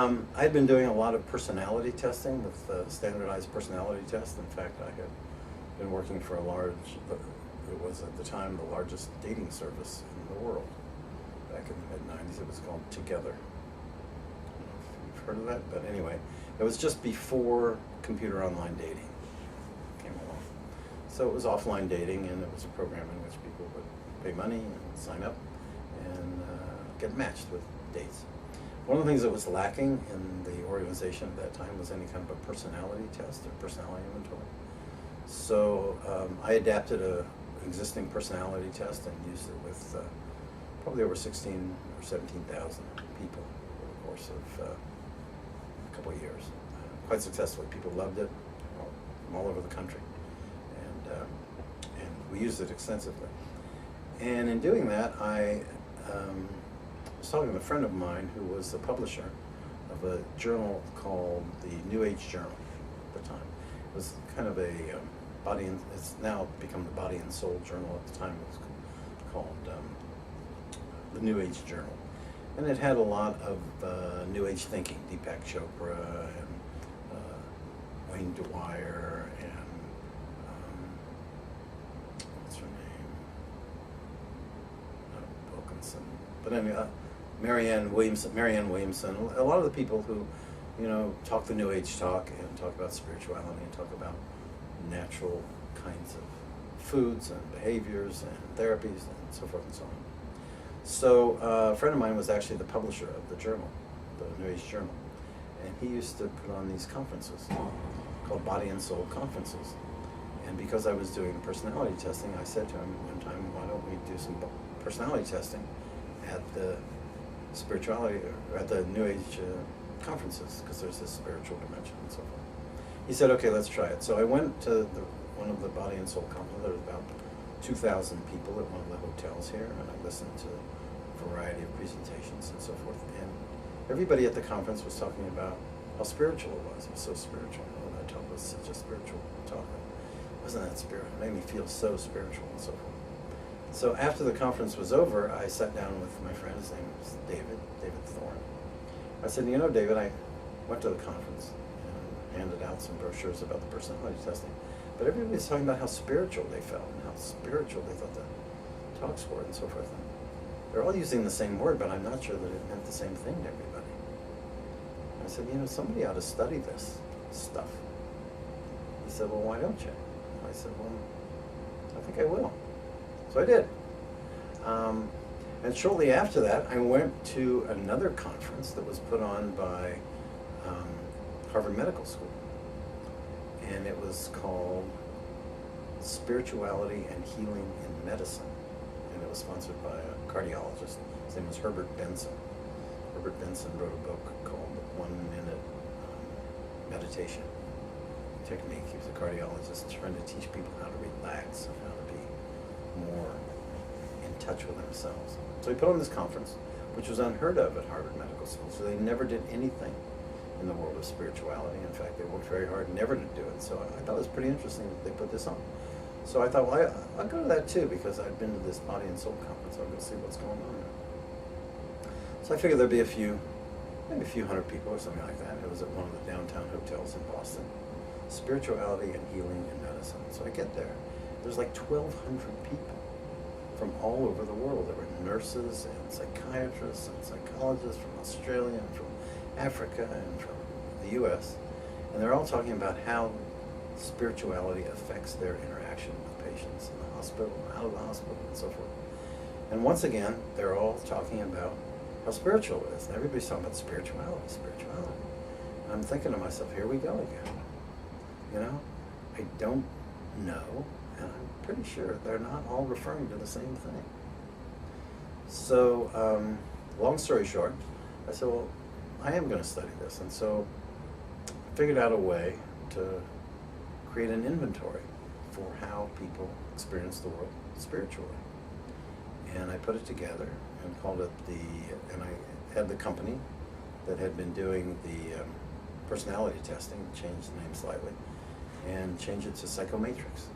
I had been doing a lot of personality testing with standardized personality tests. In fact, I had been working for it was at the time the largest dating service in the world. Back in the mid-90s, it was called Together. I don't know if you've heard of that, but anyway, it was just before computer online dating came along. So it was offline dating, and it was a program in which people would pay money and sign up and get matched with dates. One of the things that was lacking in the organization at that time was any kind of a personality test or personality inventory. So I adapted a existing personality test and used it with probably over 16 or 17,000 people over the course of a couple of years. Quite successfully. People loved it from all over the country. And we used it extensively. And in doing that, I was talking to a friend of mine who was the publisher of a journal called the New Age Journal at the time. It was kind of a it's now become the Body and Soul Journal. At the time it was called the New Age Journal. And it had a lot of New Age thinking, Deepak Chopra and Wayne Dwyer and what's her name? Wilkinson. But anyway, Marianne Williamson, a lot of the people who, talk the New Age talk and talk about spirituality and talk about natural kinds of foods and behaviors and therapies and so forth and so on. So a friend of mine was actually the publisher of the journal, the New Age Journal, and he used to put on these conferences called Body and Soul conferences. And because I was doing personality testing, I said to him one time, why don't we do some personality testing at the spirituality, or at the New Age conferences, because there's this spiritual dimension and so forth. He said, okay, let's try it. So I went to one of the Body and Soul conferences. There was about 2,000 people at one of the hotels here, and I listened to a variety of presentations and so forth. And everybody at the conference was talking about how spiritual it was. It was so spiritual. Oh, that talk was such a spiritual talk. Wasn't that spiritual? It made me feel so spiritual and so forth. So after the conference was over, I sat down with my friend. His name was David Thorne. I said, David, I went to the conference and handed out some brochures about the personality testing. But everybody was talking about how spiritual they felt and how spiritual they thought the talks were and so forth. And they're all using the same word, but I'm not sure that it meant the same thing to everybody. And I said, somebody ought to study this stuff. He said, well, why don't you? And I said, well, I think I will. So I did. And shortly after that, I went to another conference that was put on by Harvard Medical School. And it was called Spirituality and Healing in Medicine. And it was sponsored by a cardiologist. His name was Herbert Benson. Herbert Benson wrote a book called 1 Minute Meditation Technique. He was a cardiologist trying to teach people how to relax and how to be more in touch with themselves. So he put on this conference, which was unheard of at Harvard Medical School. So they never did anything in the world of spirituality. In fact, they worked very hard never to do it. So I thought it was pretty interesting that they put this on. So I thought, well, I'll go to that too, because I'd been to this Body and Soul conference. I'll go see what's going on there. So I figured there'd be maybe a few hundred people or something like that. It was at one of the downtown hotels in Boston. Spirituality and Healing in Medicine. So I get there. There's like 1,200 people from all over the world. There were nurses and psychiatrists and psychologists from Australia and from Africa and from the US. And they're all talking about how spirituality affects their interaction with patients in the hospital, out of the hospital, and so forth. And once again, they're all talking about how spiritual it is. And everybody's talking about spirituality. And I'm thinking to myself, here we go again. I don't know, and I'm pretty sure they're not all referring to the same thing. So, long story short, I said, well, I am going to study this. And so I figured out a way to create an inventory for how people experience the world spiritually. And I put it together and called it and I had the company that had been doing the personality testing, changed the name slightly, and changed it to PscyhoMatrix,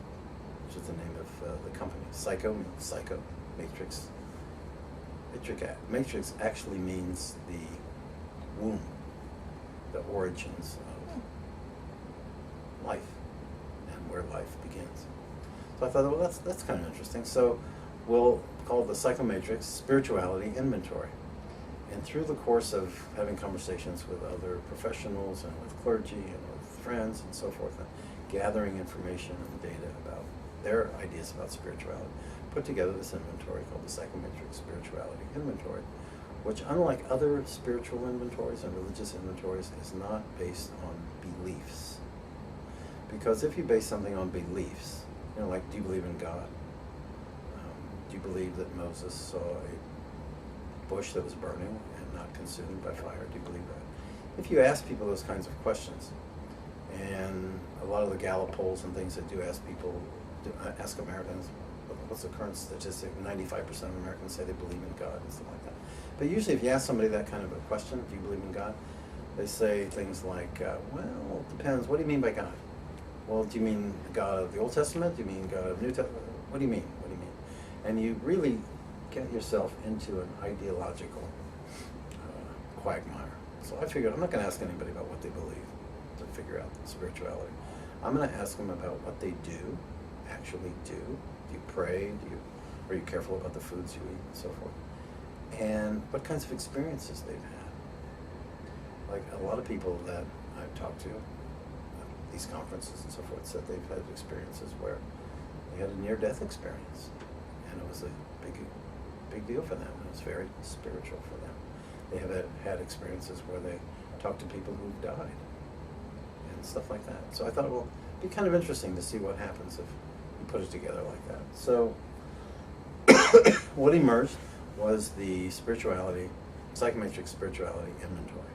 which is the name of the company. PscyhoMatrix. Matrix actually means the womb. the origins of life and where life begins. So I thought, well, that's kind of interesting. So we'll call the PscyhoMatrix Spirituality Inventory. And through the course of having conversations with other professionals and with clergy and with friends and so forth, and gathering information and data about their ideas about spirituality, put together this inventory called the PscyhoMatrix Spirituality Inventory, which, unlike other spiritual inventories and religious inventories, is not based on beliefs. Because if you base something on beliefs, you know, like, do you believe in God? Do you believe that Moses saw a bush that was burning and not consumed by fire? Do you believe that? If you ask people those kinds of questions, and a lot of the Gallup polls and things that do ask people, ask Americans, what's the current statistic? 95% of Americans say they believe in God and stuff like that. But usually if you ask somebody that kind of a question, do you believe in God? They say things like, well, it depends. What do you mean by God? Well, do you mean God of the Old Testament? Do you mean God of the New Testament? What do you mean? What do you mean? And you really get yourself into an ideological quagmire. So I figured I'm not going to ask anybody about what they believe to figure out spirituality. I'm going to ask them about what they do, actually do. Do you pray? Are you careful about the foods you eat and so forth? And what kinds of experiences they've had. Like a lot of people that I've talked to at these conferences and so forth said they've had experiences where they had a near-death experience, and it was a big deal for them. It was very spiritual for them. They have had experiences where they talked to people who've died and stuff like that. So I thought, well, it'd be kind of interesting to see what happens if you put it together like that. So what emerged was the PscyhoMatrix Spirituality Inventory.